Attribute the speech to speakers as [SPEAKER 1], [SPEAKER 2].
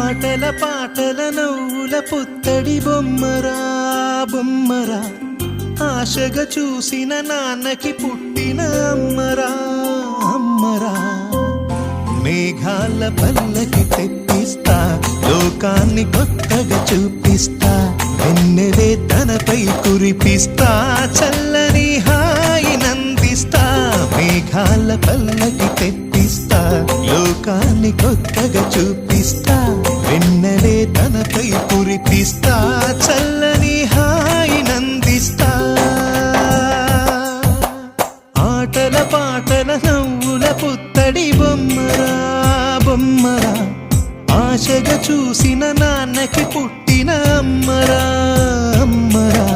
[SPEAKER 1] ఆటల పాటల నవ్వుల పుత్తడి బొమ్మరా బొమ్మరా, ఆశగా చూసిన నాన్నకి పుట్టిన అమ్మరా అమ్మరా. మేఘాల పల్లకి తెప్పిస్తా, లోకాన్ని కొత్తగా చూపిస్తా, వెన్నెలే తనపై కురిపిస్తా, చల్లని హాయి నందిస్తా. మేఘాల పల్లకి తెప్పిస్తా, లోకాన్ని కొత్తగా చూపిస్తా, వెన్నెలే తనపై కురిపిస్తా, చల్లని హాయి నందిస్తా. ఆటల పాటల నవ్వుల పుత్తడి బొమ్మరా బొమ్మరా, ఆశగా చూసిన నాన్నకి పుట్టిన అమ్మరా అమ్మరా.